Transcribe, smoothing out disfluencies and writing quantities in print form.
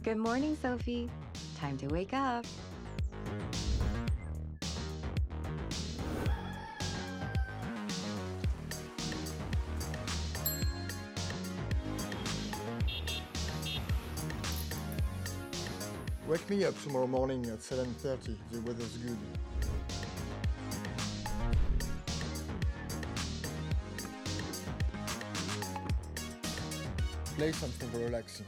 Good morning, Sophie. Time to wake up. Wake me up tomorrow morning at 7:30. The weather's good. Play something relaxing.